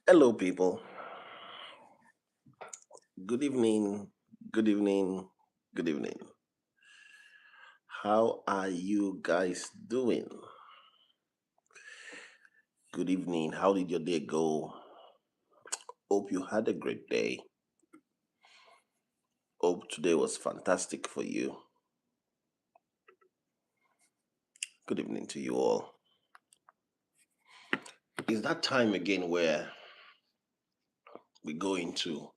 Hello, people. Good evening. Good evening. Good evening. How are you guys doing? Good evening. How did your day go? Hope you had a great day. Hope today was fantastic for you. Good evening to you all. It's that time again where we go into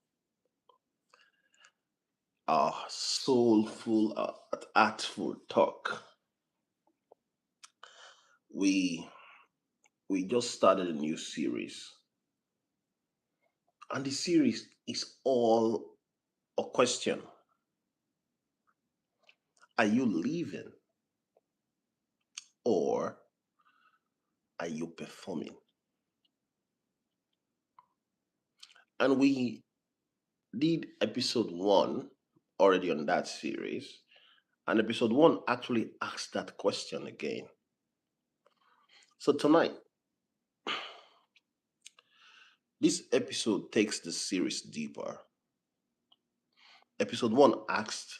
our soulful, artful talk. We we just started a new series, and the series is all a question: Are you living or are you performing? And we did episode one already on that series. And episode one actually asked that question again. So tonight, this episode takes the series deeper. Episode one asked,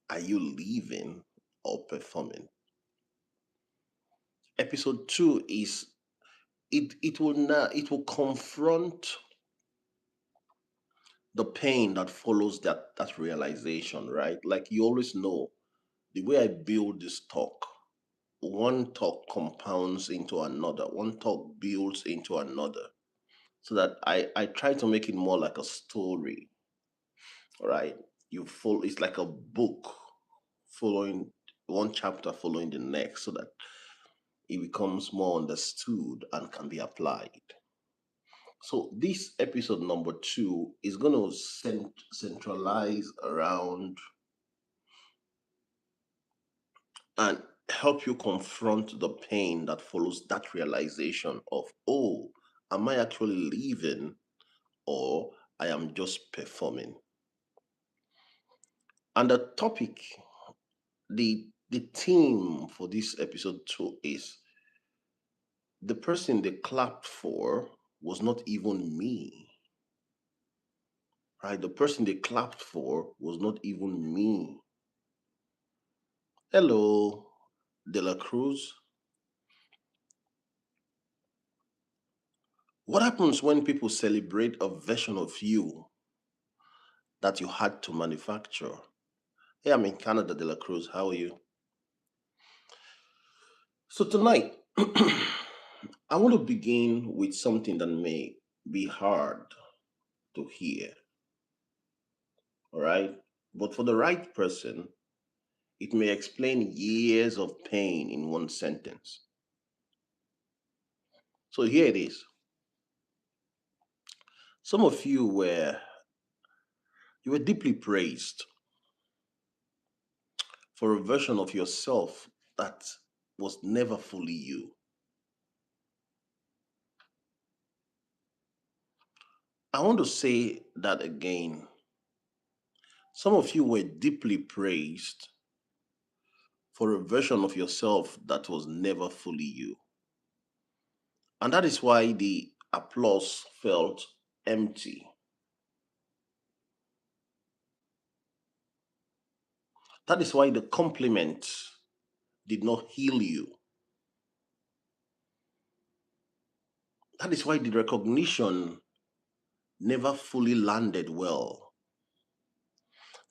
Are you living or performing? Episode two is it will confront the pain that follows that realization, right? Like you always know the way I build this talk, one talk compounds into another, one talk builds into another. So that I try to make it more like a story, right? You follow it's like a book following one chapter following the next so that it becomes more understood and can be applied. So this episode number two is going to centralize around and help you confront the pain that follows that realization of, oh, am I actually living or I am just performing? And the topic, the theme for this episode two is the person they clapped for was not even me, right? The person they clapped for was not even me. Hello, De La Cruz. What happens when people celebrate a version of you that you had to manufacture? Hey, I'm in Canada, De La Cruz. How are you? So tonight, I want to begin with something that may be hard to hear, all right? But for the right person, it may explain years of pain in one sentence. So here it is. Some of you were deeply praised for a version of yourself that was never fully you. I want to say that again. Some of you were deeply praised for a version of yourself that was never fully you. And that is why the applause felt empty. That is why the compliment did not heal you. That is why the recognition never fully landed well.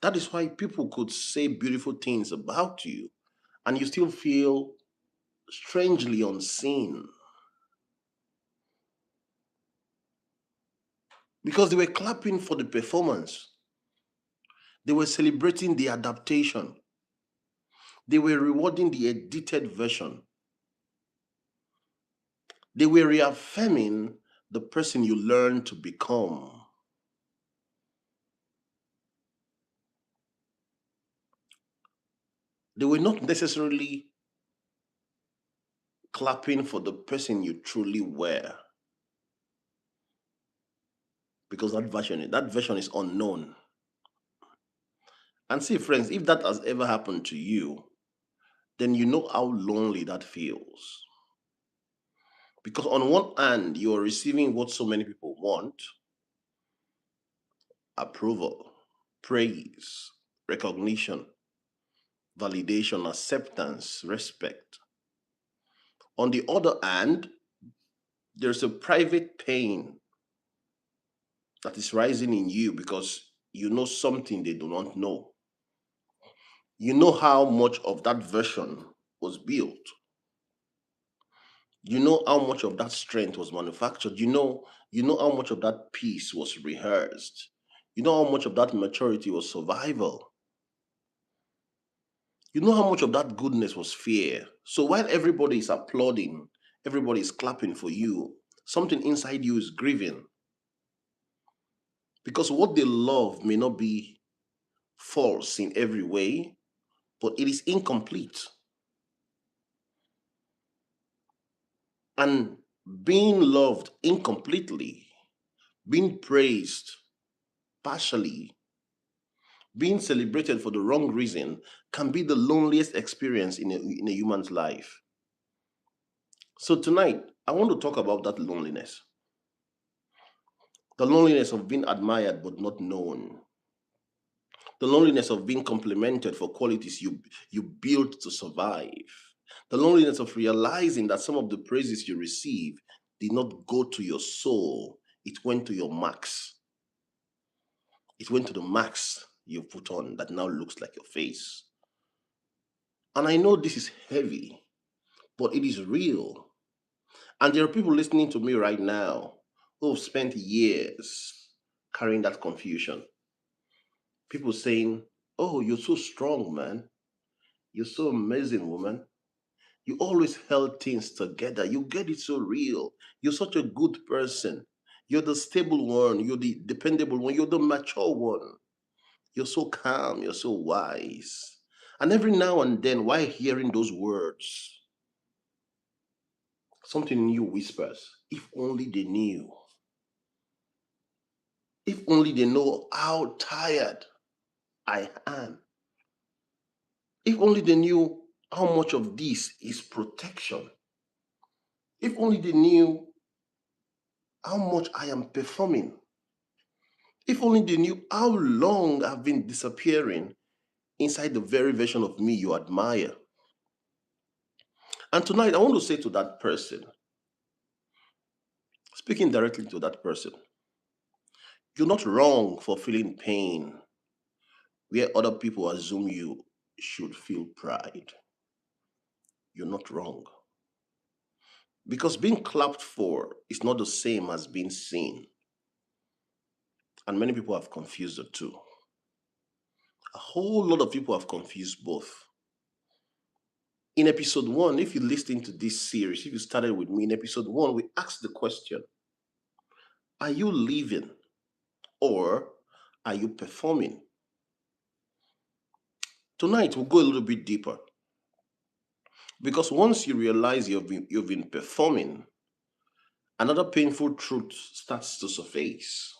That is why people could say beautiful things about you and you still feel strangely unseen because they were clapping for the performance, they were celebrating the adaptation, they were rewarding the edited version, they were reaffirming the person you learned to become. They were not necessarily clapping for the person you truly were because that version is unknown. And see, friends, if that has ever happened to you, then you know how lonely that feels. Because on one hand, you are receiving what so many people want: approval, praise, recognition, validation, acceptance, respect. On the other hand, there's a private pain that is rising in you because you know something they do not know. You know how much of that version was built. You know how much of that strength was manufactured. You know how much of that peace was rehearsed. You know how much of that maturity was survival. You know how much of that goodness was fear. So while everybody is applauding, everybody is clapping for you, something inside you is grieving because what they love may not be false in every way, but it is incomplete. And being loved incompletely, being praised partially, being celebrated for the wrong reason can be the loneliest experience in a human's life. So tonight, I want to talk about that loneliness. The loneliness of being admired but not known. The loneliness of being complimented for qualities you built to survive. The loneliness of realizing that some of the praises you receive did not go to your soul, it went to your marks. It went to the marks you put on that now looks like your face. And I know this is heavy, but it is real. And there are people listening to me right now who have spent years carrying that confusion. People saying, "Oh, you're so strong, man. You're so amazing, woman. You always held things together. You get it so real. You're such a good person. You're the stable one. You're the dependable one. You're the mature one. You're so calm. You're so wise." And every now and then, while hearing those words, something in you whispers, if only they knew. If only they know how tired I am. If only they knew how much of this is protection. If only they knew how much I am performing. If only they knew how long I've been disappearing inside the very version of me you admire. And tonight, I want to say to that person, speaking directly to that person, you're not wrong for feeling pain where other people assume you should feel pride. You're not wrong. Because being clapped for is not the same as being seen. And many people have confused the two. A whole lot of people have confused both. In episode one, if you listened to this series, if you started with me in episode one, we asked the question: are you living or are you performing? Tonight, we'll go a little bit deeper because once you realize you've been performing, another painful truth starts to surface.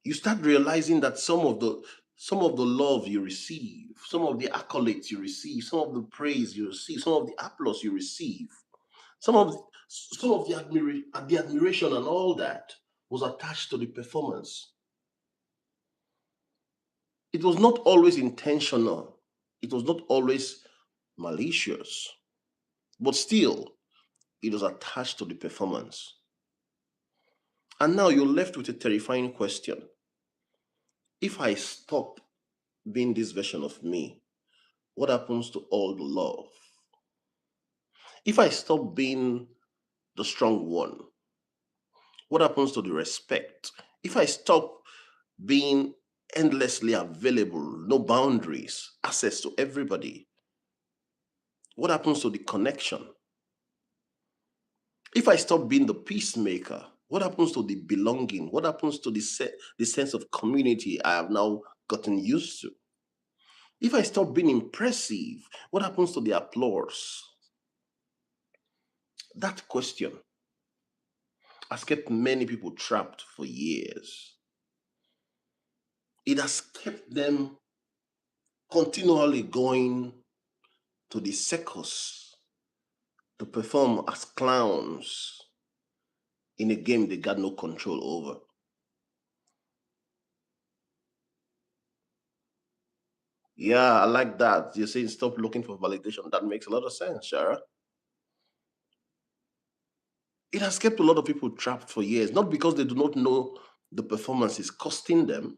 You start realizing that some of the love you receive, some of the accolades you receive, some of the praise you receive, some of the applause you receive, some of the admiration and all that was attached to the performance. It was not always intentional. It was not always malicious, but still, it was attached to the performance. And now you're left with a terrifying question. If I stop being this version of me, what happens to all the love? If I stop being the strong one, what happens to the respect? If I stop being endlessly available, no boundaries, access to everybody, what happens to the connection? If I stop being the peacemaker, what happens to the belonging? What happens to the sense of community I have now gotten used to? If I stop being impressive, what happens to the applause? That question has kept many people trapped for years. It has kept them continually going to the circus to perform as clowns in a game they got no control over. Yeah, I like that. You're saying stop looking for validation. That makes a lot of sense, Shara. It has kept a lot of people trapped for years, not because they do not know the performance is costing them,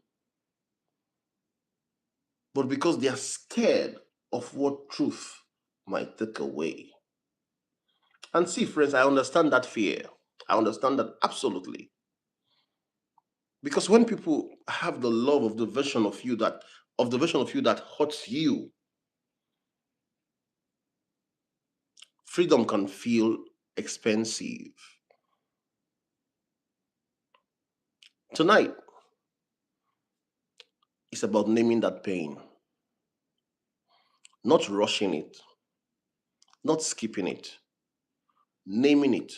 but because they are scared of what truth might take away. And see, friends, I understand that fear. I understand that absolutely. Because when people have the love of the version of you that hurts you, freedom can feel expensive. Tonight is about naming that pain, not rushing it, not skipping it, naming it.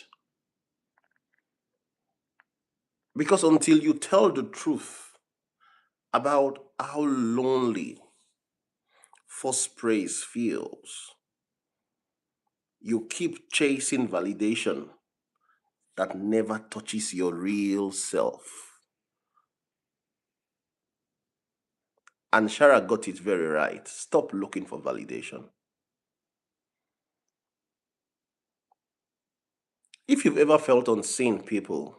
Because until you tell the truth about how lonely false praise feels, you keep chasing validation that never touches your real self. And Shara got it very right. Stop looking for validation. If you've ever felt unseen, people,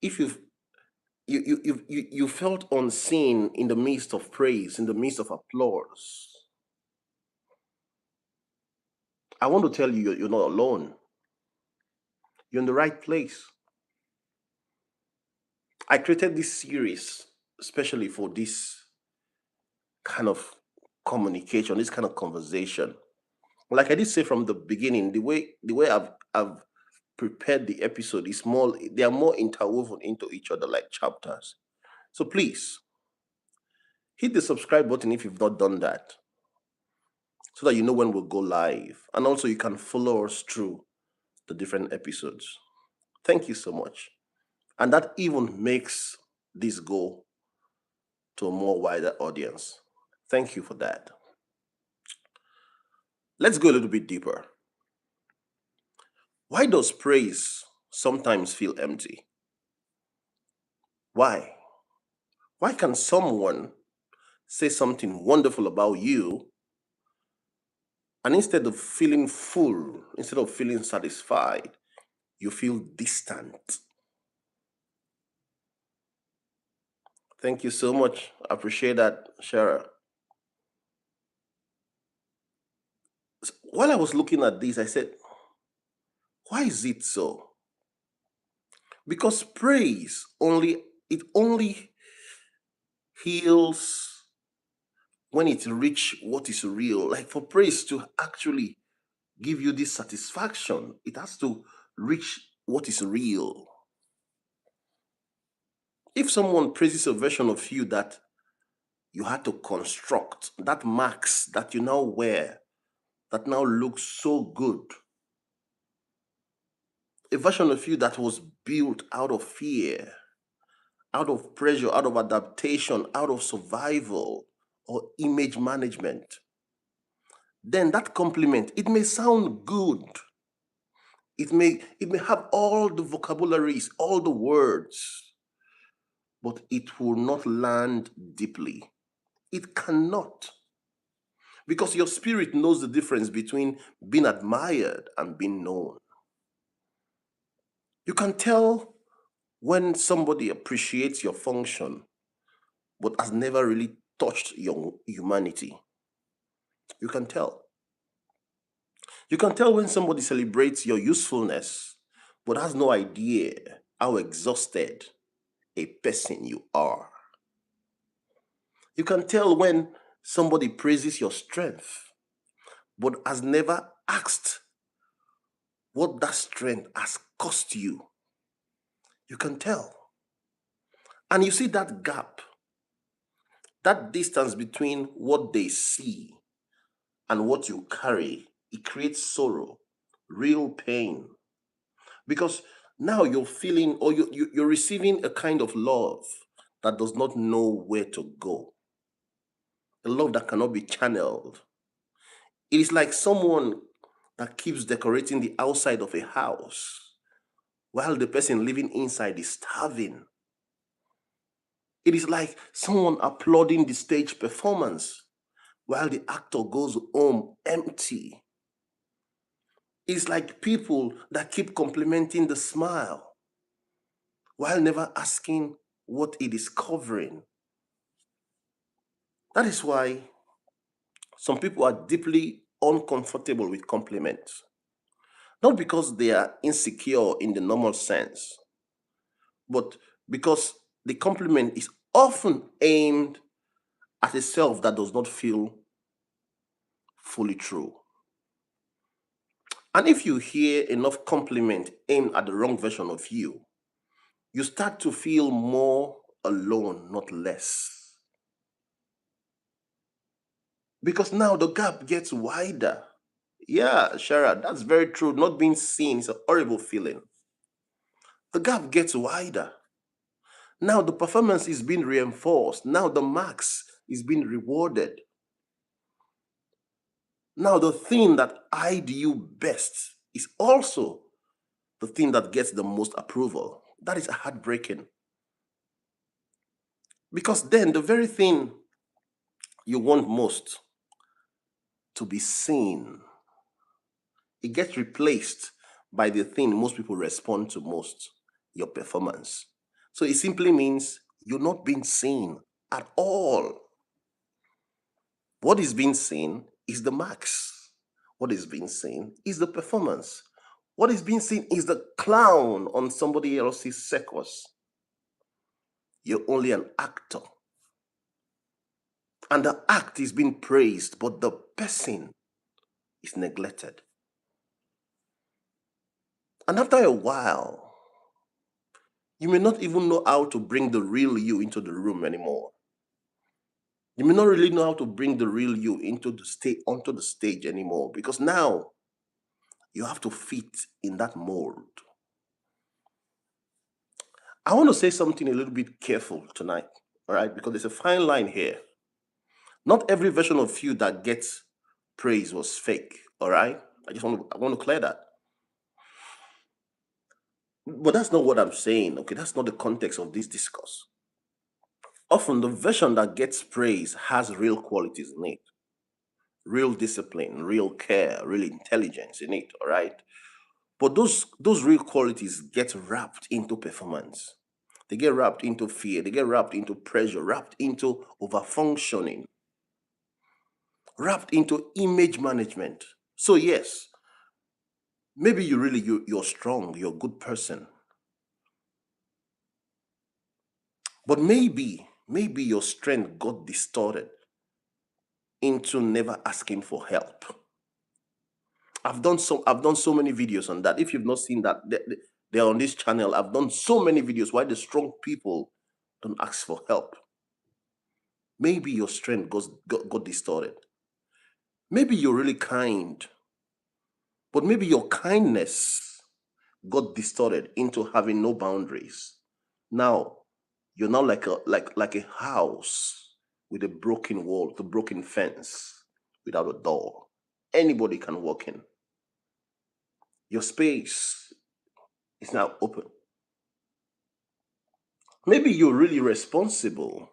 if you felt unseen in the midst of praise, in the midst of applause, I want to tell you you're not alone. You're in the right place. I created this series especially for this kind of communication, this kind of conversation. Like I did say from the beginning, the way I've prepared the episode is more, they are more interwoven into each other like chapters. So please hit the subscribe button if you've not done that, so that you know when we'll go live. And also you can follow us through the different episodes. Thank you so much. And that even makes this go to a more wider audience. Thank you for that. Let's go a little bit deeper. Why does praise sometimes feel empty? Why? Why can someone say something wonderful about you, and instead of feeling full, instead of feeling satisfied, you feel distant? Thank you so much. I appreciate that, Shara. While I was looking at this, I said, why is it so? Because praise only heals when it reach what is real. Like for praise to actually give you this satisfaction, it has to reach what is real. If someone praises a version of you that you had to construct, that max that you now wear, that now looks so good, a version of you that was built out of fear, out of pressure, out of adaptation, out of survival or image management, then that compliment, it may sound good. It may have all the vocabularies, all the words, but it will not land deeply. It cannot. Because your spirit knows the difference between being admired and being known. You can tell when somebody appreciates your function but has never really touched your humanity. You can tell. You can tell when somebody celebrates your usefulness but has no idea how exhausted a person you are. You can tell when somebody praises your strength but has never asked what that strength has cost you. You can tell. And you see that gap, that distance between what they see and what you carry, it creates sorrow, real pain. Because now you're feeling, or you're receiving a kind of love that does not know where to go, a love that cannot be channeled. It is like someone that keeps decorating the outside of a house while the person living inside is starving. It is like someone applauding the stage performance while the actor goes home empty. It's like people that keep complimenting the smile while never asking what it is covering. That is why some people are deeply uncomfortable with compliments. Not because they are insecure in the normal sense, but because the compliment is often aimed at a self that does not feel fully true. And if you hear enough compliment aimed at the wrong version of you start to feel more alone, not less. Because now the gap gets wider. Yeah, Shara, that's very true. Not being seen is a horrible feeling. The gap gets wider. Now the performance is being reinforced. Now the marks is being rewarded. Now the thing that I do best is also the thing that gets the most approval. That is heartbreaking. Because then the very thing you want most to be seen, it gets replaced by the thing most people respond to most, your performance. So it simply means you're not being seen at all. What is being seen is the marks. What is being seen is the performance. What is being seen is the clown on somebody else's circus. You're only an actor. And the act is being praised, but the person is neglected. And after a while, you may not even know how to bring the real you into the room anymore. You may not really know how to bring the real you into the stage onto the stage anymore because now you have to fit in that mold. I want to say something a little bit careful tonight, all right? Because there's a fine line here. Not every version of you that gets praise was fake, all right? I want to clear that. But that's not what I'm saying, okay? That's not the context of this discourse. Often the version that gets praise has real qualities in it, real discipline, real care, real intelligence in it, all right? But those real qualities get wrapped into performance. They get wrapped into fear, they get wrapped into pressure, wrapped into overfunctioning, wrapped into image management. So yes, maybe you're strong, you're a good person, but maybe your strength got distorted into never asking for help. I've done so many videos on that. If you've not seen that, they're on this channel. I've done so many videos why the strong people don't ask for help. Maybe your strength got distorted. Maybe you're really kind, but maybe your kindness got distorted into having no boundaries. Now you're now like a house with a broken wall, the broken fence without a door. Anybody can walk in. Your space is now open. Maybe you're really responsible,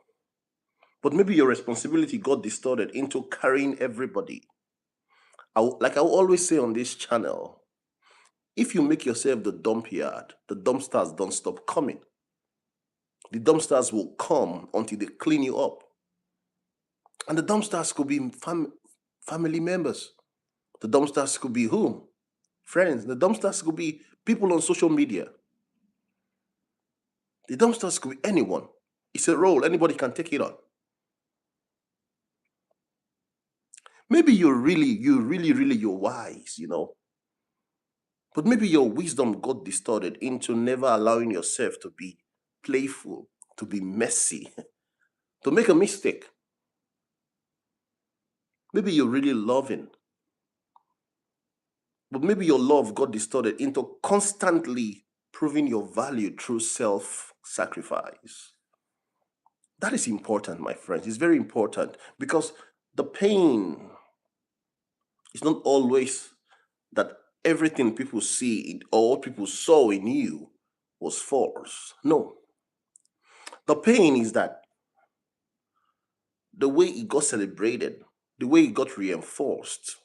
but maybe your responsibility got distorted into carrying everybody. Like I will always say on this channel, if you make yourself the dump yard, the dumpsters don't stop coming. The dumpsters will come until they clean you up. And the dumpsters could be family members. The dumpsters could be whom? Friends. The dumpsters could be people on social media. The dumpsters could be anyone. It's a role, anybody can take it on. Maybe you're wise. But maybe your wisdom got distorted into never allowing yourself to be playful, to be messy, to make a mistake. Maybe you're really loving, but maybe your love got distorted into constantly proving your value through self sacrifice. That is important, my friends. It's very important because the pain It's not always that everything people or what people saw in you was false. No. The pain is that the way it got celebrated, the way it got reinforced,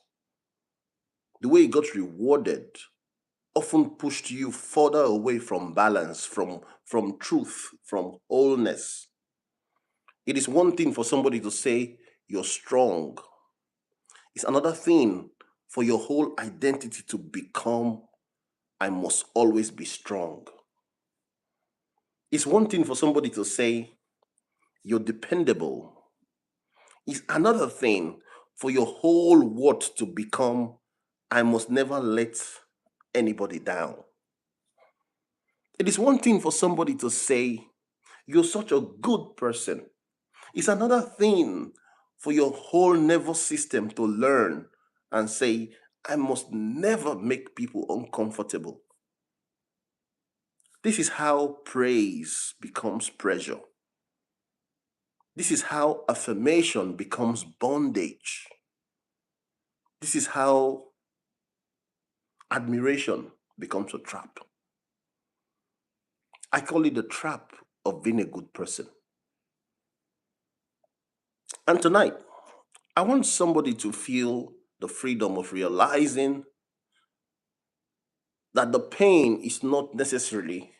the way it got rewarded often pushed you further away from balance, from truth, from wholeness. It is one thing for somebody to say you're strong. It's another thing for your whole identity to become I must always be strong. It's one thing for somebody to say you're dependable. It's another thing for your whole world to become I must never let anybody down. It is one thing for somebody to say you're such a good person. It's another thing for your whole nervous system to learn and say, I must never make people uncomfortable. This is how praise becomes pressure. This is how affirmation becomes bondage. This is how admiration becomes a trap. I call it the trap of being a good person. And tonight, I want somebody to feel the freedom of realizing that the pain is not necessarily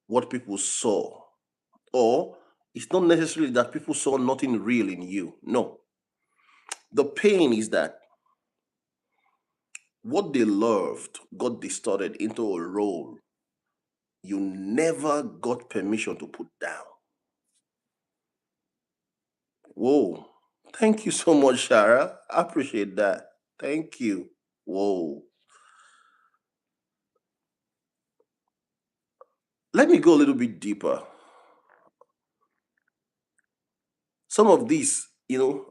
what people saw, or it's not necessarily that people saw nothing real in you. No. The pain is that what they loved got distorted into a role you never got permission to put down. Whoa. Thank you so much, Shara. I appreciate that. Thank you. Whoa. Let me go a little bit deeper. Some of these,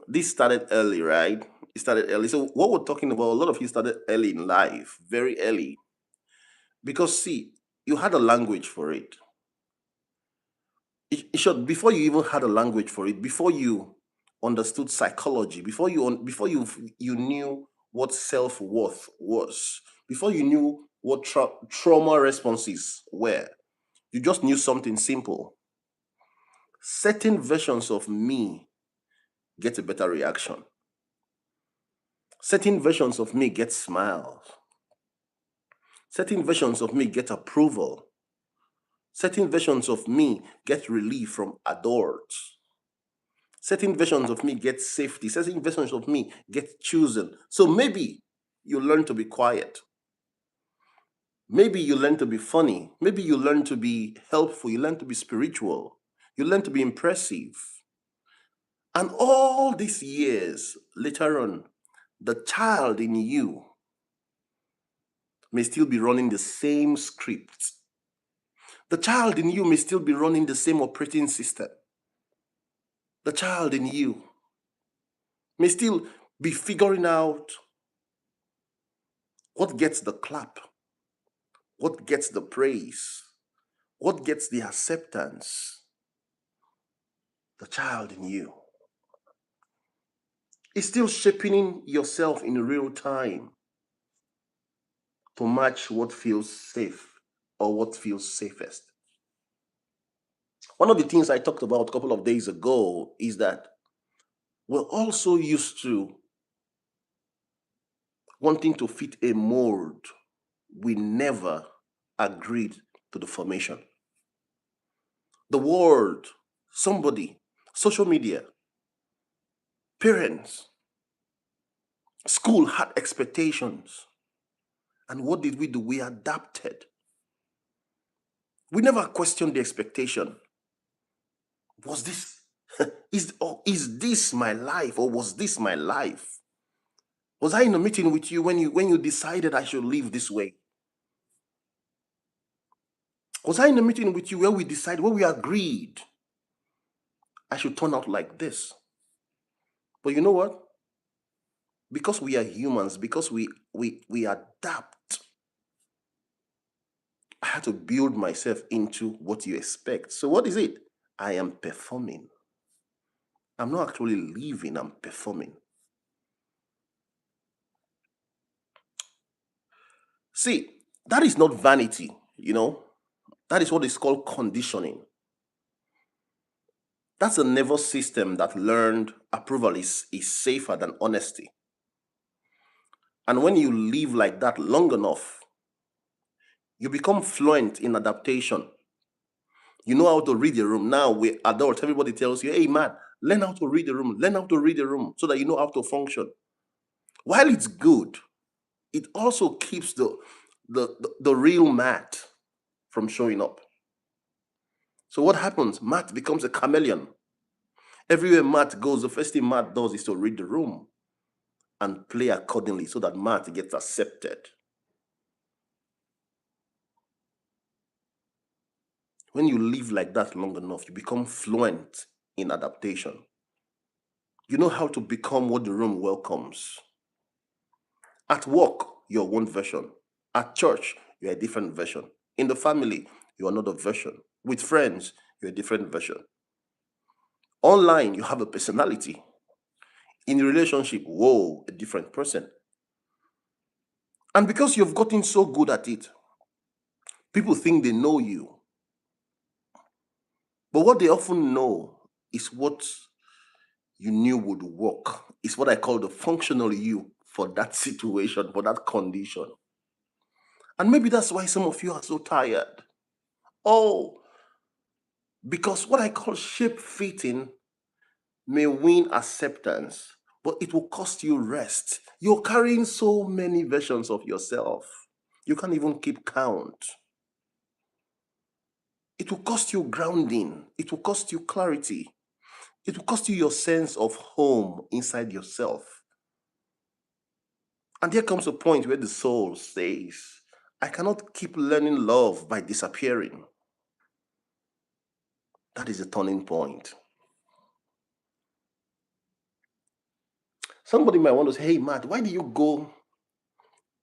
this started early, right? It started early. So, what we're talking about, a lot of you started early in life, very early. Because, see, you had a language for it. In short, before you even had a language for it, before you understood psychology, before you knew what self-worth was, before you knew what trauma responses were, you just knew something simple. Certain versions of me get a better reaction. Certain versions of me get smiles. Certain versions of me get approval. Certain versions of me get relief from adults. Certain versions of me get safety. Certain versions of me get chosen. So maybe you learn to be quiet. Maybe you learn to be funny. Maybe you learn to be helpful. You learn to be spiritual. You learn to be impressive. And all these years later on, the child in you may still be running the same script. The child in you may still be running the same operating system. The child in you may still be figuring out what gets the clap, what gets the praise, what gets the acceptance. The child in you is still shaping yourself in real time to match what feels safe or what feels safest. One of the things I talked about a couple of days ago is that we're also used to wanting to fit a mold we never agreed to the formation. The world, somebody, social media, parents, school had expectations. And what did we do? We adapted. We never questioned the expectation. Was this is this my life, or was this my life? Was I in a meeting with you when you decided I should live this way? Was I in a meeting with you where we agreed I should turn out like this? But you know what? Because we are humans, because we adapt, I had to build myself into what you expect. So what is it? I am performing. I'm not actually living, I'm performing. See, that is not vanity, you know, that is what is called conditioning. That's a nervous system that learned approval is safer than honesty. And when you live like that long enough, you become fluent in adaptation. You know how to read the room. Now we're adults, everybody tells you, hey man, learn how to read the room, learn how to read the room so that you know how to function. While it's good, it also keeps the real Matt from showing up. So what happens? Matt becomes a chameleon. Everywhere Matt goes, the first thing Matt does is to read the room and play accordingly so that Matt gets accepted. When you live like that long enough, you become fluent in adaptation. You know how to become what the room welcomes. At work, you're one version. At church, you're a different version. In the family, you're another version. With friends, you're a different version. Online, you have a personality. In a relationship, whoa, a different person. And because you've gotten so good at it, people think they know you. But what they often know is what you knew would work. It's what I call the functional you for that situation, for that condition. And maybe that's why some of you are so tired. Oh, because what I call shape fitting may win acceptance, but it will cost you rest. You're carrying so many versions of yourself. You can't even keep count. It will cost you grounding. It will cost you clarity. It will cost you your sense of home inside yourself. And there comes a point where the soul says, I cannot keep learning love by disappearing. That is a turning point. Somebody might want to say, hey Matt, why do you go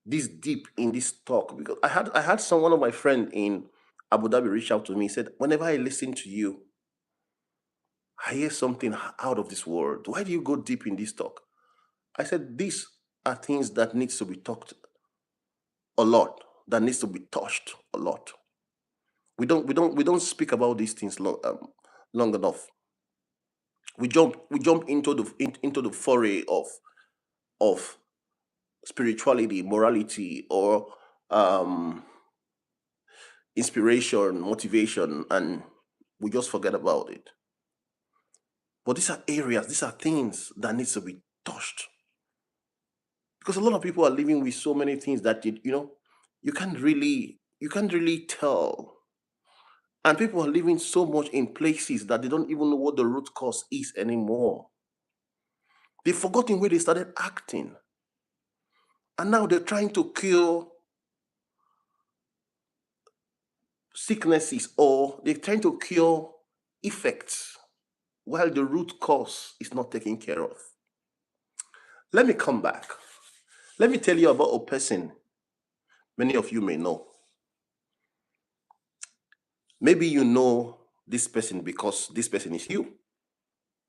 this deep in this talk? Because I had one of my friend in Abu Dhabi reach out to me. He said, whenever I listen to you, I hear something out of this world. Why do you go deep in this talk? I said, these are things that needs to be talked a lot, that needs to be touched a lot. We don't speak about these things long enough. We jump into the foray of spirituality, morality, or um, inspiration, motivation, and we just forget about it. But these are areas, these are things that needs to be touched because a lot of people are living with so many things that you can't really tell, and people are living so much in places that they don't even know what the root cause is anymore. They've forgotten where they started acting, and now they're trying to cure sicknesses or they're trying to cure effects while the root cause is not taken care of. Let me come back. Let me tell you about a person many of you may know. Maybe you know this person because this person is you,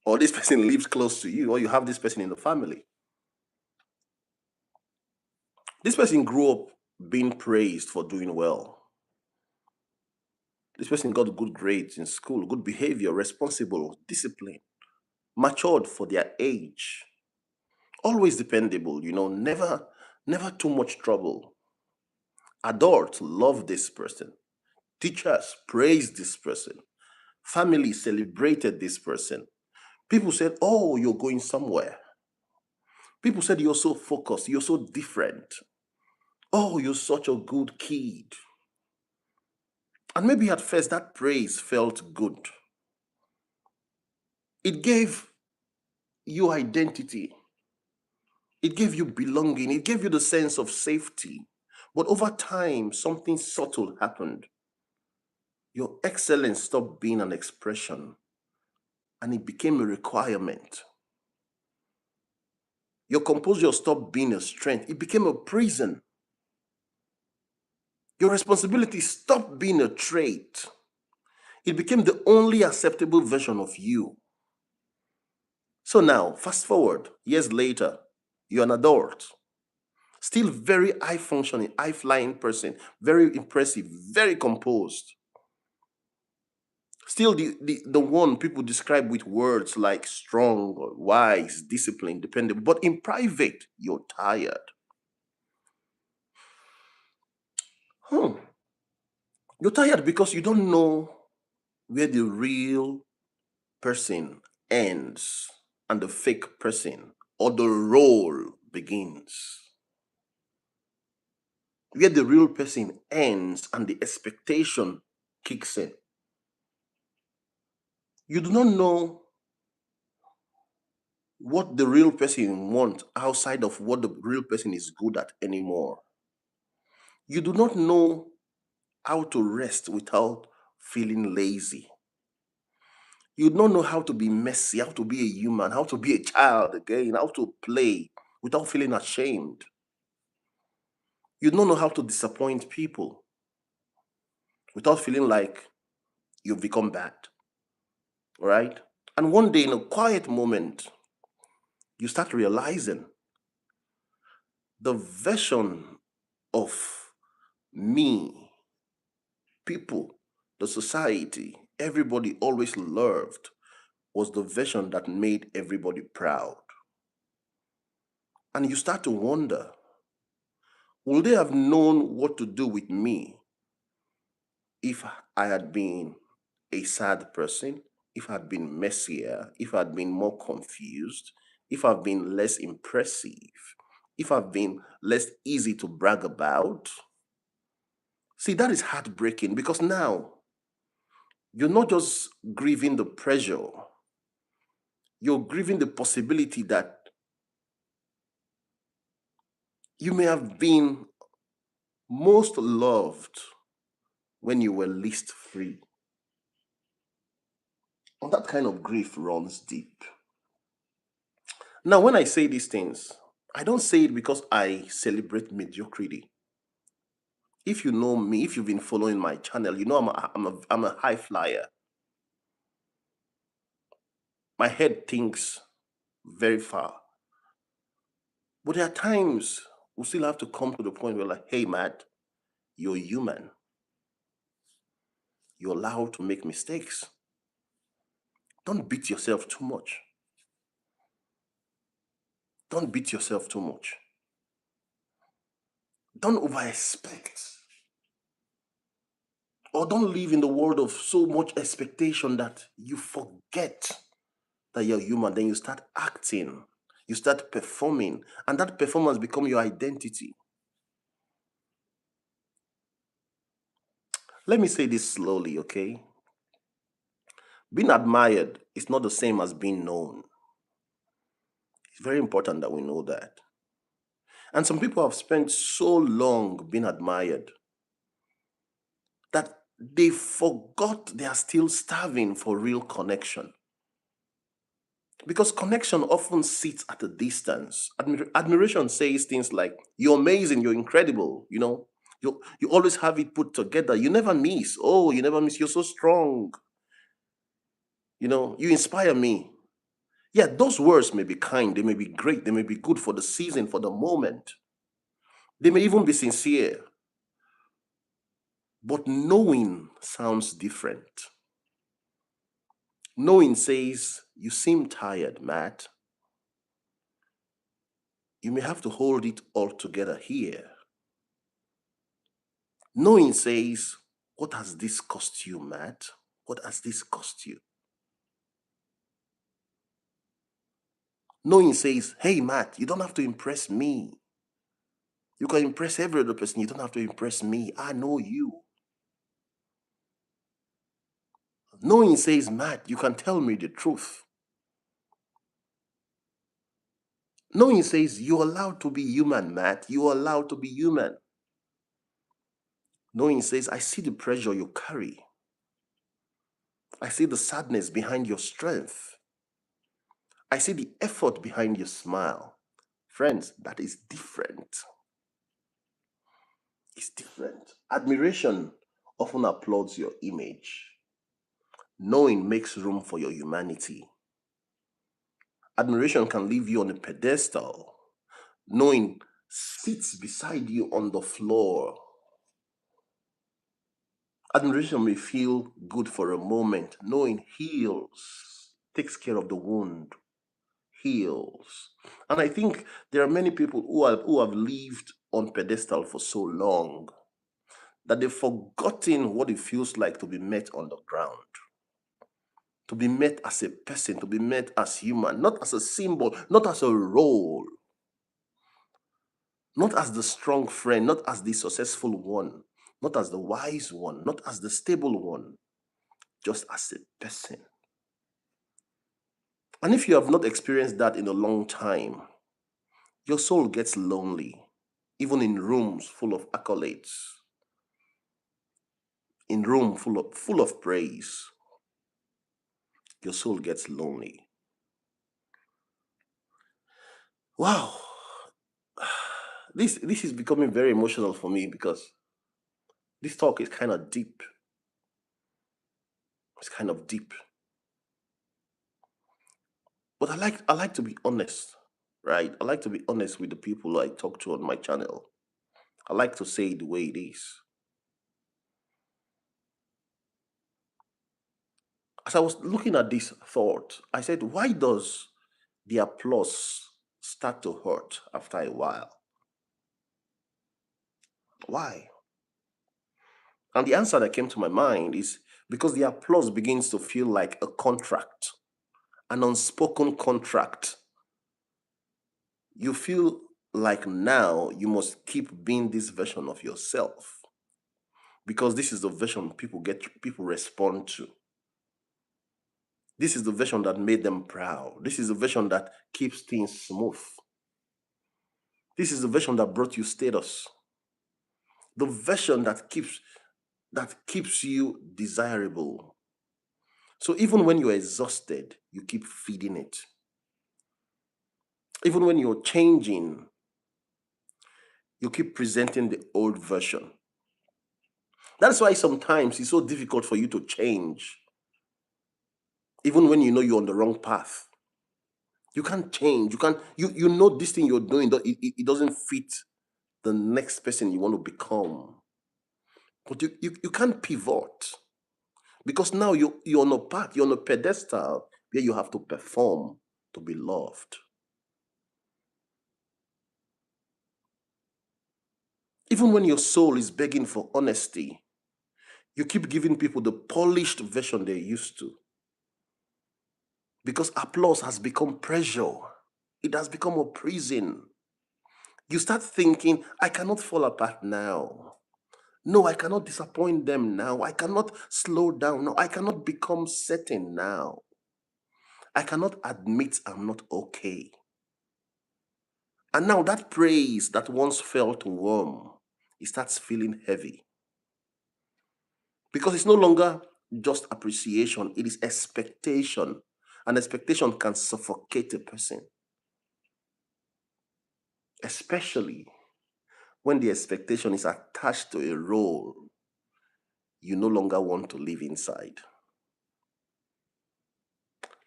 or this person lives close to you, or you have this person in the family. This person grew up being praised for doing well. This person got good grades in school, good behavior, responsible, disciplined, matured for their age, always dependable, never too much trouble. Adults love this person. Teachers praise this person. Family celebrated this person. People said, oh, you're going somewhere. People said, you're so focused, you're so different. Oh, you're such a good kid. And maybe at first that praise felt good. It gave you identity, it gave you belonging, it gave you the sense of safety. But over time, something subtle happened. Your excellence stopped being an expression and it became a requirement. Your composure stopped being a strength, it became a prison. Your responsibility stopped being a trait, it became the only acceptable version of you. So now, fast forward, years later, you're an adult, Still very high functioning, high flying person, very impressive, very composed. Still the one people describe with words like strong, or wise, disciplined, dependable. But in private, you're tired. Hmm. You're tired because you don't know where the real person ends and the fake person or the role begins. Where the real person ends and the expectation kicks in. You do not know what the real person wants outside of what the real person is good at anymore. You do not know how to rest without feeling lazy. You don't know how to be messy, how to be a human, how to be a child again, how to play without feeling ashamed. You don't know how to disappoint people without feeling like you've become bad, right? And one day, in a quiet moment, you start realizing the version of me, people, the society, everybody always loved was the version that made everybody proud. And you start to wonder, would they have known what to do with me if I had been a sad person, if I'd been messier, if I'd been more confused, if I've been less impressive, if I've been less easy to brag about? See, that is heartbreaking because now you're not just grieving the pressure, you're grieving the possibility that you may have been most loved when you were least free. And that kind of grief runs deep. Now, when I say these things, I don't say it because I celebrate mediocrity. If you know me, if you've been following my channel, you know I'm a high flyer. My head thinks very far. But there are times we still have to come to the point where, like, hey, Matt, you're human. You're allowed to make mistakes. Don't beat yourself too much. Don't beat yourself too much. Don't over expect. Or don't live in the world of so much expectation that you forget that you're human. Then you start acting, you start performing, and that performance become your identity. Let me say this slowly, okay? Being admired is not the same as being known. It's very important that we know that. And some people have spent so long being admired that they forgot they are still starving for real connection. Because connection often sits at a distance. Admiration says things like, you're amazing, you're incredible, you always have it put together, you never miss. Oh, you never miss, you're so strong, you inspire me. Yeah, those words may be kind, they may be great, they may be good for the season, for the moment. They may even be sincere. But knowing sounds different. Knowing says, you seem tired, Matt. You may have to hold it all together here. Knowing says, what has this cost you, Matt? What has this cost you? Knowing says, hey, Matt, you don't have to impress me. You can impress every other person. You don't have to impress me. I know you. Knowing says, Matt, you can tell me the truth. Knowing says, you're allowed to be human, Matt. You're allowed to be human. Knowing says, I see the pressure you carry. I see the sadness behind your strength. I see the effort behind your smile. Friends, that is different. It's different. Admiration often applauds your image. Knowing makes room for your humanity. Admiration can leave you on a pedestal. Knowing sits beside you on the floor. Admiration may feel good for a moment, knowing heals, takes care of the wound, heals. And I think there are many people who have lived on pedestal for so long that they've forgotten what it feels like to be met on the ground, to be met as a person, to be met as human, not as a symbol, not as a role, not as the strong friend, not as the successful one, not as the wise one, not as the stable one, just as a person. And if you have not experienced that in a long time, your soul gets lonely, even in rooms full of accolades, in room full of praise, your soul gets lonely. Wow, this is becoming very emotional for me because this talk is kind of deep. It's kind of deep. But I like to be honest, right? I like to be honest with the people I talk to on my channel. I like to say it the way it is. As I was looking at this thought, I said, why does the applause start to hurt after a while? Why? And the answer that came to my mind is because the applause begins to feel like a contract, an unspoken contract. You feel like now you must keep being this version of yourself because this is the version people respond to. This is the version that made them proud. This is the version that keeps things smooth. This is the version that brought you status. The version that keeps you desirable. So even when you're exhausted, you keep feeding it. Even when you're changing, you keep presenting the old version. That's why sometimes it's so difficult for you to change, even when you know you're on the wrong path. You can't change. You know this thing you're doing, it doesn't fit the next person you want to become. But you can't pivot because now you're on a path, you're on a pedestal where you have to perform to be loved. Even when your soul is begging for honesty, you keep giving people the polished version they're used to. Because applause has become pressure, it has become a prison. You start thinking, I cannot fall apart now. No, I cannot disappoint them now. I cannot slow down now. I cannot become certain now. I cannot admit I'm not okay. And now that praise that once felt warm, it starts feeling heavy. Because it's no longer just appreciation, it is expectation. And expectation can suffocate a person, especially when the expectation is attached to a role you no longer want to live inside.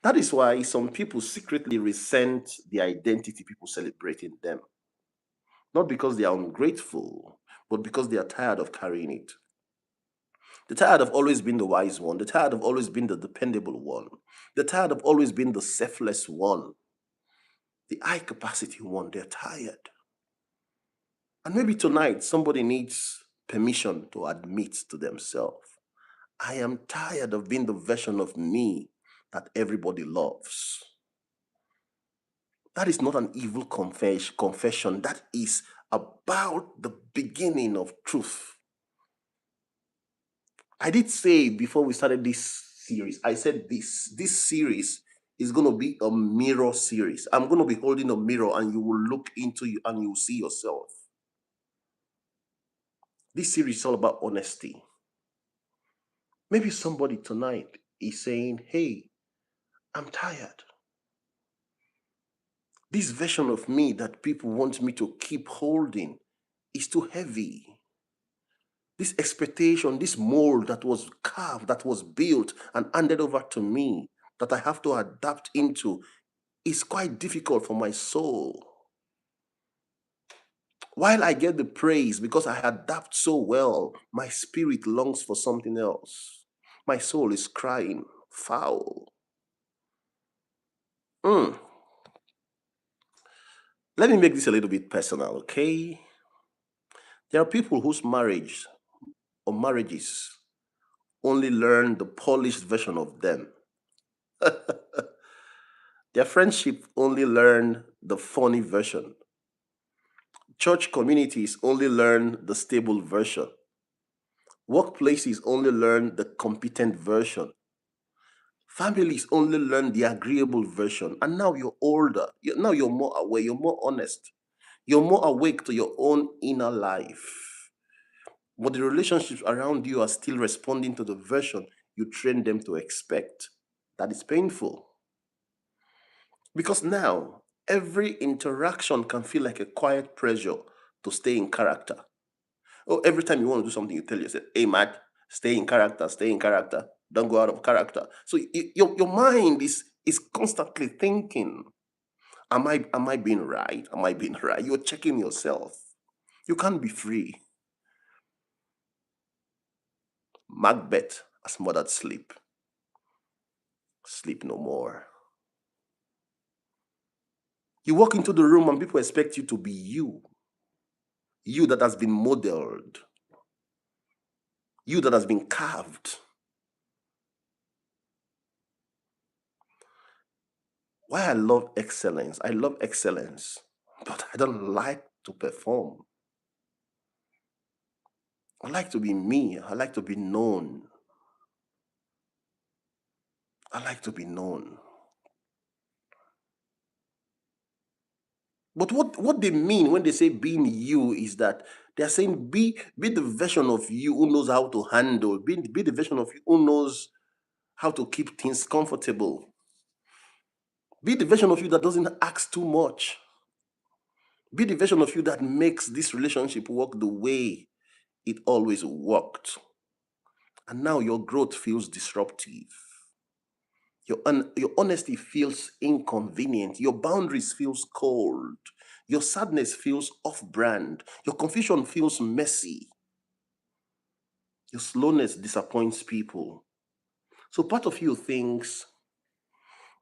That is why some people secretly resent the identity people celebrating them. Not because they are ungrateful, but because they are tired of carrying it. They're tired of always being the wise one. They're tired of always being the dependable one. They're tired of always being the selfless one, the high capacity one. They're tired. And maybe tonight somebody needs permission to admit to themselves, I am tired of being the version of me that everybody loves. That is not an evil confession. That is about the beginning of truth. I did say before we started this series, I said this series is going to be a mirror series. I'm going to be holding a mirror and you will look into you and you will see yourself. This series is all about honesty. Maybe somebody tonight is saying, hey, I'm tired. This version of me that people want me to keep holding is too heavy. This expectation, this mold that was carved, that was built and handed over to me, that I have to adapt into, is quite difficult for my soul. While I get the praise because I adapt so well, my spirit longs for something else. My soul is crying foul. Mm. Let me make this a little bit personal, okay? There are people whose marriage or marriages only learn the polished version of them. Their friendship only learn the funny version. Church communities only learn the stable version. Workplaces only learn the competent version. Families only learn the agreeable version. And now you're older. Now you're more aware. You're more honest. You're more awake to your own inner life. But the relationships around you are still responding to the version you train them to expect. That is painful. Because now every interaction can feel like a quiet pressure to stay in character. Oh, every time you want to do something, you tell yourself, hey, Matt, stay in character, don't go out of character. So your mind is constantly thinking, am I being right? Am I being right? You're checking yourself. You can't be free. Macbeth has murdered sleep. Sleep no more. You walk into the room and people expect you to be you. You that has been modeled. You that has been carved. Why I love excellence, but I don't like to perform. I like to be me. I like to be known. I like to be known. But what they mean when they say being you is that they're saying be the version of you who knows how to handle, be the version of you who knows how to keep things comfortable. Be the version of you that doesn't ask too much. Be the version of you that makes this relationship work the way it always worked. And now your growth feels disruptive. Your honesty feels inconvenient. Your boundaries feels cold. Your sadness feels off-brand. Your confusion feels messy. Your slowness disappoints people. So part of you thinks,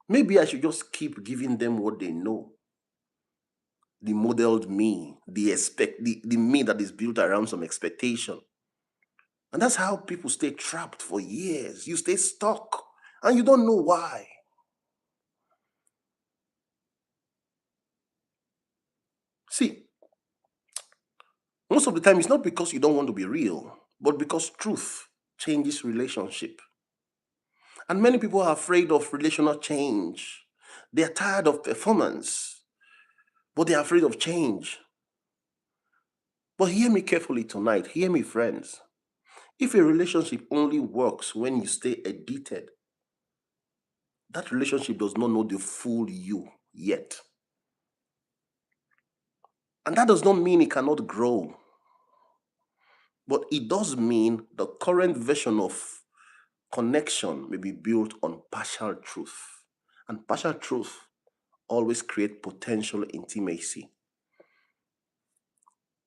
maybe I should just keep giving them what they know. The modeled me, the me that is built around some expectation. And that's how people stay trapped for years. You stay stuck and you don't know why. See, most of the time, it's not because you don't want to be real, but because truth changes relationship. And many people are afraid of relational change. They are tired of performance, but they are afraid of change. But hear me carefully tonight. Hear me, friends. If a relationship only works when you stay edited, that relationship does not know the full you yet. And that does not mean it cannot grow, but it does mean the current version of connection may be built on partial truth. And partial truth always creates potential intimacy.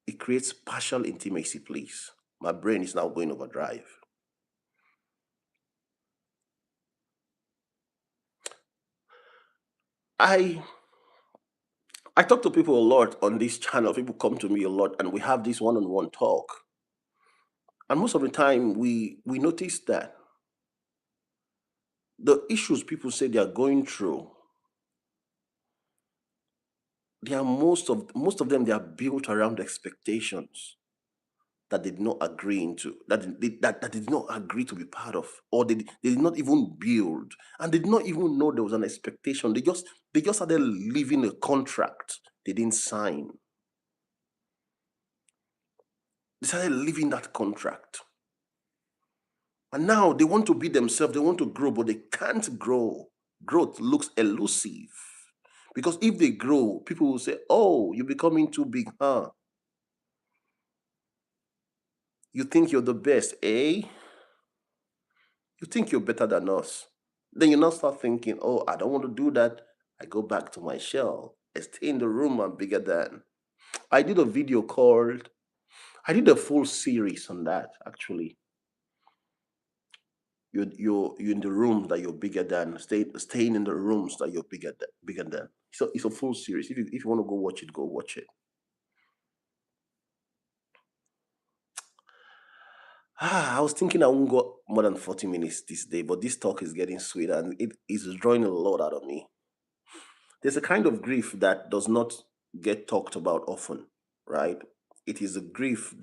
It creates partial intimacy, please. My brain is now going overdrive. I I talk to people a lot on this channel. People come to me a lot and we have this one-on-one talk. And most of the time we notice that the issues people say they are going through, they are most of them they are built around expectations that they did not agree into, that they did not agree to be part of, or they did not even build, and they did not even know there was an expectation. They just started living a contract they didn't sign. They started living that contract. And now they want to be themselves, they want to grow, but they can't grow. Growth looks elusive. Because if they grow, people will say, oh, you're becoming too big, huh? You think you're the best, eh? You think you're better than us. Then you now start thinking, oh, I don't want to do that. I go back to my shell. I stay in the room I'm bigger than. I did a video called, I did a full series on that actually. You're in the rooms that you're bigger than, staying in the rooms that you're bigger than. So it's a full series. If you want to go watch it, go watch it. I was thinking I won't go more than 40 minutes this day, but this talk is getting sweet and it is drawing a lot out of me. There's a kind of grief that does not get talked about often, right? It is the grief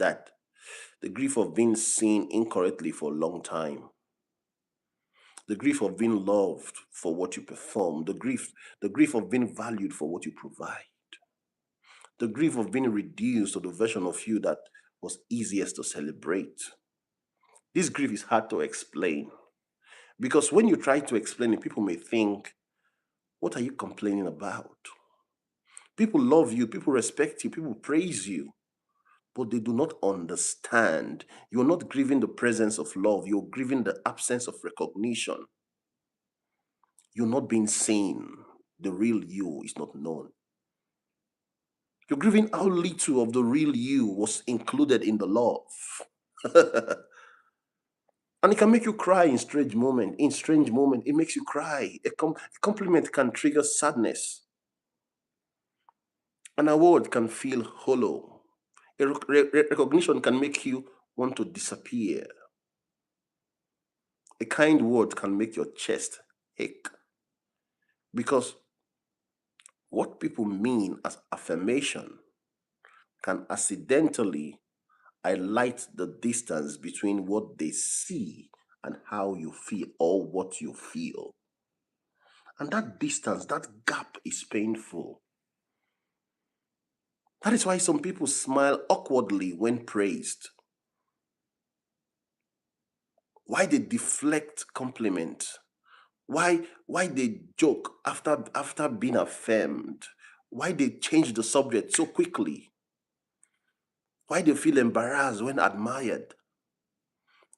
of being seen incorrectly for a long time, the grief of being loved for what you perform, the grief of being valued for what you provide, the grief of being reduced to the version of you that was easiest to celebrate. This grief is hard to explain because when you try to explain it, people may think, what are you complaining about? People love you, people respect you, people praise you, but they do not understand. You're not grieving the presence of love, you're grieving the absence of recognition. You're not being seen. The real you is not known. You're grieving how little of the real you was included in the love. And it can make you cry in strange moment. In strange moment, it makes you cry. A compliment can trigger sadness. An award can feel hollow. Recognition can make you want to disappear. A kind word can make your chest ache. Because what people mean as affirmation can accidentally highlight the distance between what they see and how you feel or what you feel. And that distance, that gap is painful. That is why some people smile awkwardly when praised. Why they deflect compliment. Why they joke after being affirmed. Why they change the subject so quickly. Why they feel embarrassed when admired.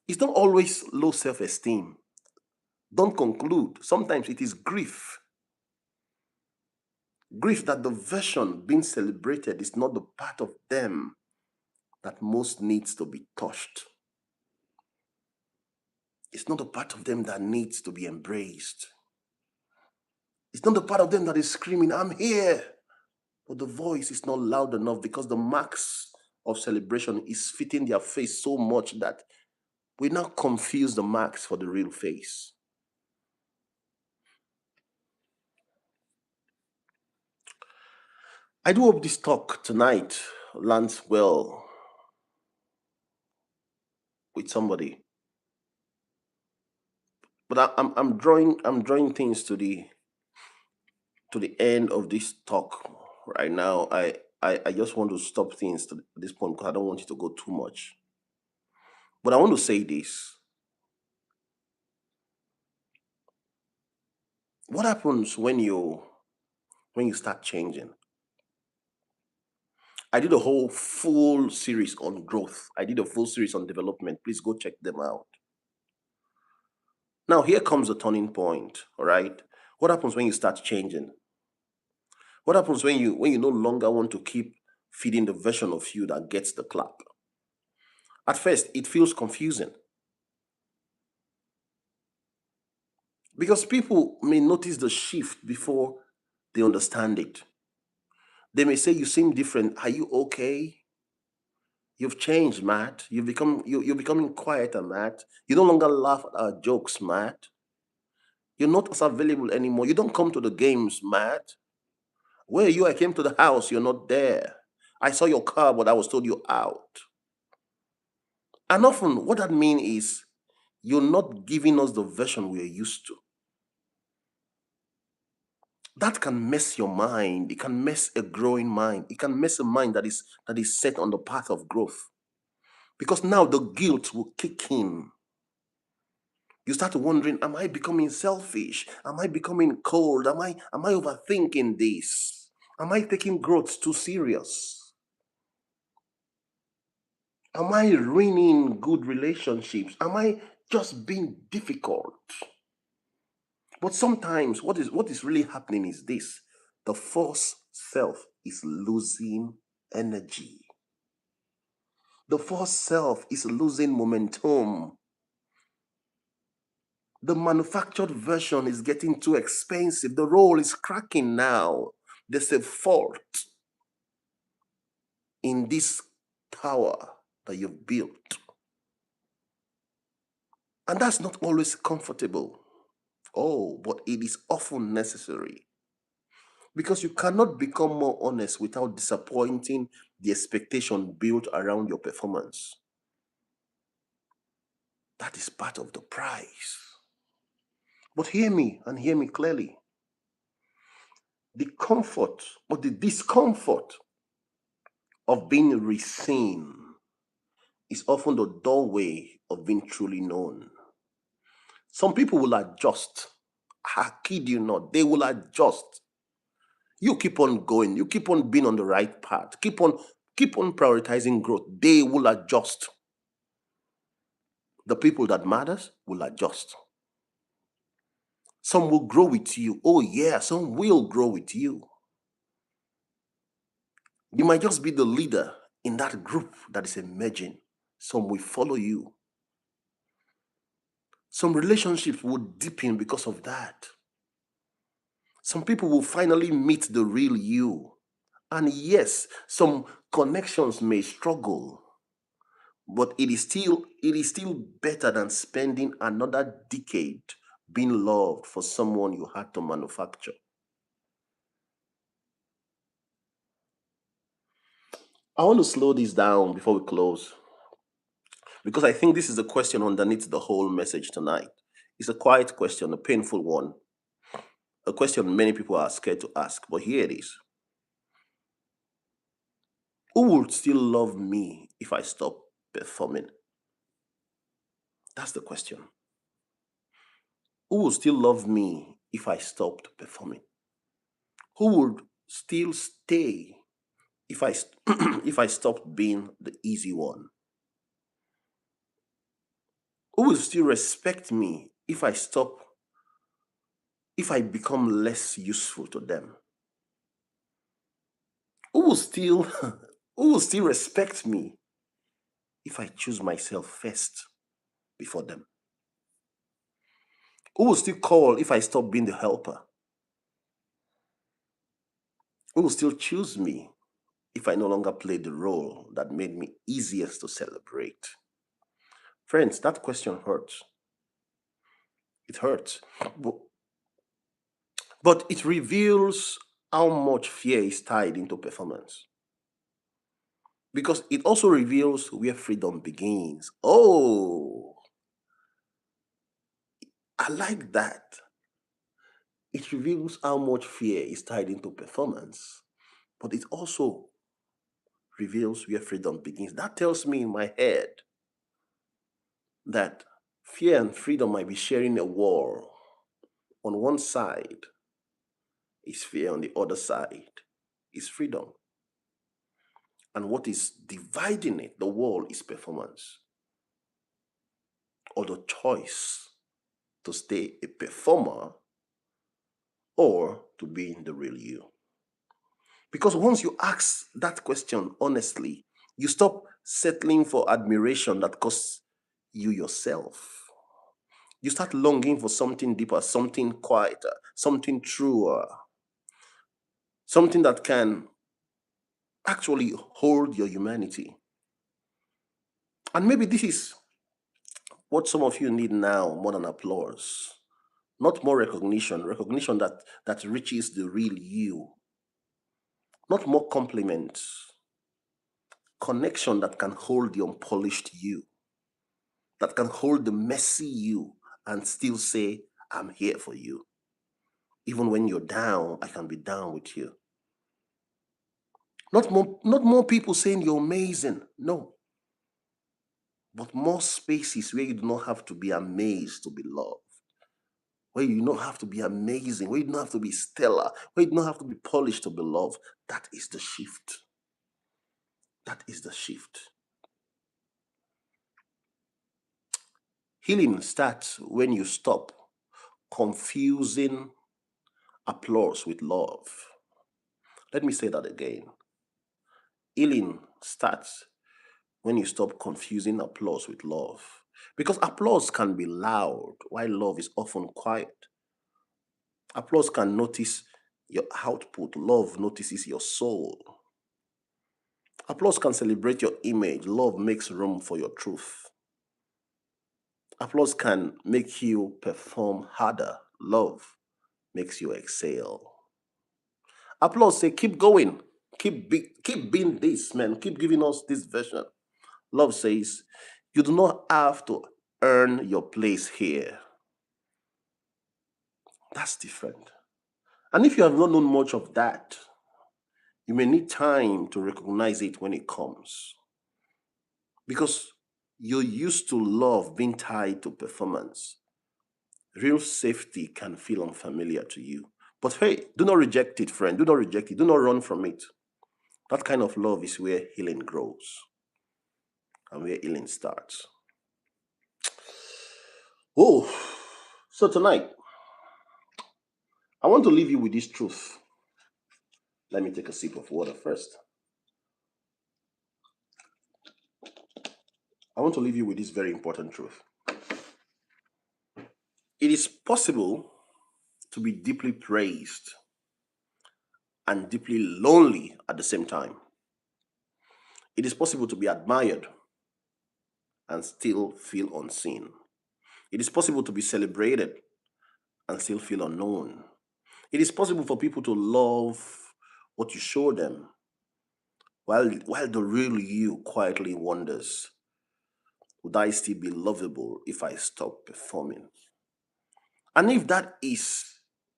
It's not always low self-esteem. Don't conclude. Sometimes it is grief. Grief that the version being celebrated is not the part of them that most needs to be touched. It's not the part of them that needs to be embraced. It's not the part of them that is screaming, I'm here. But the voice is not loud enough because the marks of celebration is fitting their face so much that we now confuse the marks for the real face. I do hope this talk tonight lands well with somebody. But I'm drawing things to the end of this talk right now. I just want to stop things to this point because I don't want it to go too much. But I want to say this. What happens when you start changing? I did a whole full series on growth. I did a full series on development. Please go check them out. Now here comes the turning point, all right? What happens when you start changing? What happens when you no longer want to keep feeding the version of you that gets the clap? At first, it feels confusing because people may notice the shift before they understand it. They may say, you seem different. Are you okay? You've changed, Matt. You're becoming quieter, Matt. You no longer laugh at our jokes, Matt. You're not as available anymore. You don't come to the games, Matt. Where are you? I came to the house. You're not there. I saw your car, but I was told you're out. And often, what that means is you're not giving us the version we're used to. That can mess your mind. It can mess a growing mind. It can mess a mind that is set on the path of growth. Because now the guilt will kick in. You start wondering, am I becoming selfish? Am I becoming cold? Am I overthinking this? Am I taking growth too serious? Am I ruining good relationships? Am I just being difficult? But sometimes what is really happening is this: the false self is losing energy. The false self is losing momentum. The manufactured version is getting too expensive. The roll is cracking now. There's a fault in this tower that you've built. And that's not always comfortable. Oh, but it is often necessary. Because you cannot become more honest without disappointing the expectation built around your performance. That is part of the price. But hear me and hear me clearly. The comfort or the discomfort of being reseen is often the doorway of being truly known. Some people will adjust. I kid you not, they will adjust. You keep on going, you keep on being on the right path, keep on prioritizing growth. They will adjust. The people that matters will adjust. Some will grow with you. Oh yeah, some will grow with you. You might just be the leader in that group that is emerging. Some will follow you. Some relationships will deepen because of that. Some people will finally meet the real you. And yes, some connections may struggle, but it is still better than spending another decade being loved for someone you had to manufacture. I want to slow this down before we close because I think this is the question underneath the whole message tonight. It's a quiet question, a painful one, a question many people are scared to ask, but here it is. Who would still love me if I stop performing? That's the question. Who would still love me if I stopped performing? Who would still stay if if I stopped being the easy one? Who will still respect me if I become less useful to them? Who will still who will still respect me if I choose myself first before them? Who will still call if I stop being the helper? Who will still choose me if I no longer play the role that made me easiest to celebrate? Friends, that question hurts. It hurts. But, but it reveals how much fear is tied into performance. Because it also reveals where freedom begins. Oh, I like that. It reveals how much fear is tied into performance, but it also reveals where freedom begins. That tells me in my head that fear and freedom might be sharing a wall. On one side is fear, on the other side is freedom. And what is dividing it, the wall, is performance or the choice to stay a performer or to be in the real you. Because once you ask that question honestly, you stop settling for admiration that costs you yourself. You start longing for something deeper, something quieter, something truer, something that can actually hold your humanity. And maybe this is what some of you need now more than applause. Not more recognition, recognition that reaches the real you. Not more compliments, connection that can hold the unpolished you, that can hold the messy you and still say, I'm here for you. Even when you're down, I can be down with you. Not more people saying you're amazing. No. But more spaces where you do not have to be amazed to be loved. Where you don't have to be amazing, where you don't have to be stellar, where you don't have to be polished to be loved. That is the shift. That is the shift. Healing starts when you stop confusing applause with love. Let me say that again. healing starts when you stop confusing applause with love. Because applause can be loud, while love is often quiet. Applause can notice your output, love notices your soul. Applause can celebrate your image, love makes room for your truth. Applause can make you perform harder, love makes you excel. Applause say, keep going, keep being this, man, keep giving us this version. Love says, you do not have to earn your place here. That's different. And if you have not known much of that, you may need time to recognize it when it comes. Because you're used to love being tied to performance. Real safety can feel unfamiliar to you. But hey, do not reject it, friend. Do not reject it. Do not run from it. That kind of love is where healing grows and where healing starts. Oh, so tonight, I want to leave you with this truth. Let me take a sip of water first. I want to leave you with this very important truth. It is possible to be deeply praised and deeply lonely at the same time. It is possible to be admired and still feel unseen. It is possible to be celebrated and still feel unknown. It is possible for people to love what you show them, while the real you quietly wonders, would I still be lovable if I stop performing? And if that is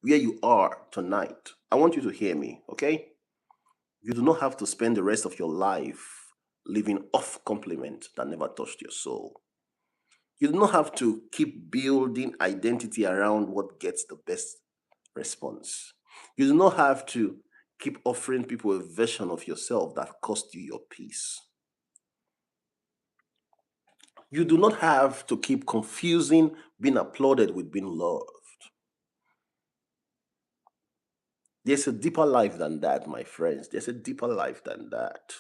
where you are tonight, I want you to hear me, okay? You do not have to spend the rest of your life living off compliment that never touched your soul. You do not have to keep building identity around what gets the best response. You do not have to keep offering people a version of yourself that cost you your peace. You do not have to keep confusing being applauded with being loved. There's a deeper life than that, my friends. There's a deeper life than that.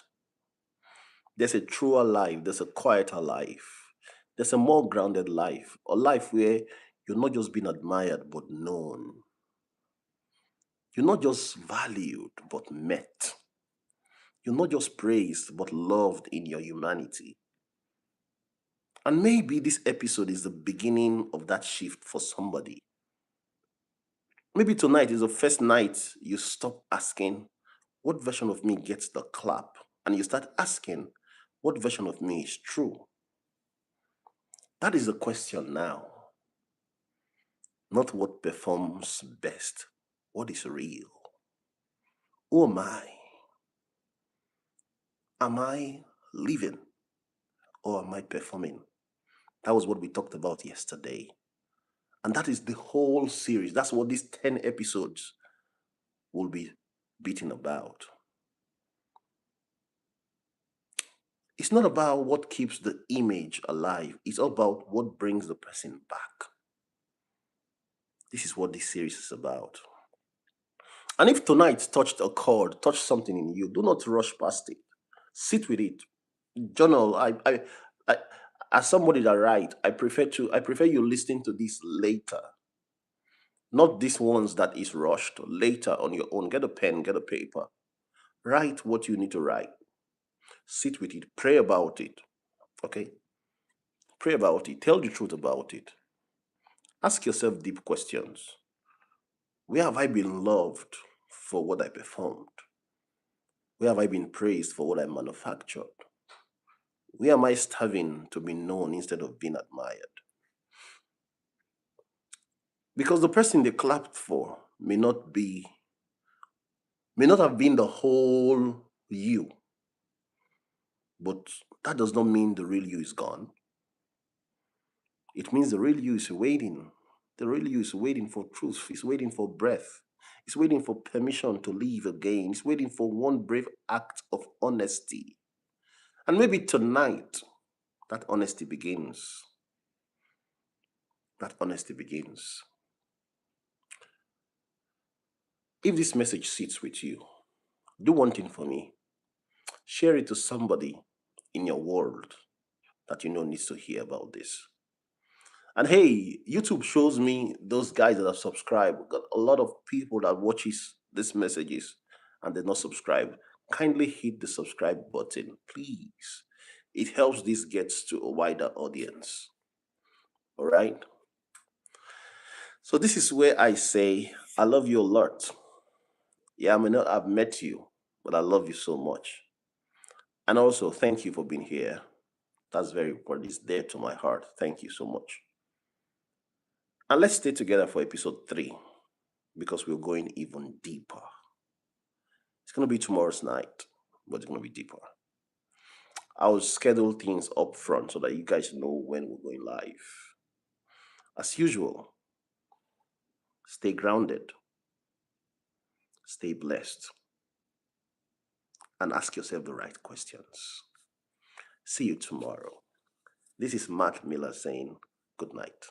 There's a truer life. There's a quieter life. There's a more grounded life. A life where you're not just being admired, but known. You're not just valued, but met. You're not just praised, but loved in your humanity. And maybe this episode is the beginning of that shift for somebody. Maybe tonight is the first night you stop asking, what version of me gets the clap? And you start asking, what version of me is true? That is the question now. Not what performs best, what is real? Who am I? Am I living or am I performing? That was what we talked about yesterday. And that is the whole series. That's what these 10 episodes will be beating about. It's not about what keeps the image alive, it's about what brings the person back. This is what this series is about. And if tonight touched a chord, touched something in you, do not rush past it. Sit with it. Journal. I as somebody that write, I prefer you listening to this later. Not these ones that is rushed. Later on your own. Get a pen, get a paper. Write what you need to write. Sit with it. Pray about it. Okay? Pray about it. Tell the truth about it. Ask yourself deep questions. Where have I been loved for what I performed? Where have I been praised for what I manufactured? Where am I starving to be known instead of being admired? Because the person they clapped for may not have been the whole you, but that does not mean the real you is gone. It means the real you is waiting. The real you is waiting for truth. It's waiting for breath. It's waiting for permission to live again. It's waiting for one brave act of honesty. And maybe tonight, that honesty begins. That honesty begins. If this message sits with you, do one thing for me. Share it to somebody in your world that you know needs to hear about this. And hey, YouTube shows me those guys that have subscribed. Got a lot of people that watches these messages and they not subscribe. Kindly hit the subscribe button, please. It helps this gets to a wider audience. All right. So this is where I say I love you a lot. Yeah, I may not have met you, but I love you so much. And also thank you for being here. That's very important. It's dear to my heart. Thank you so much. And let's stay together for episode 3 because we're going even deeper. It's going to be tomorrow's night, but it's going to be deeper. I'll schedule things up front so that you guys know when we're going live. As usual, stay grounded, stay blessed, and ask yourself the right questions. See you tomorrow. This is Matt Miller saying good night.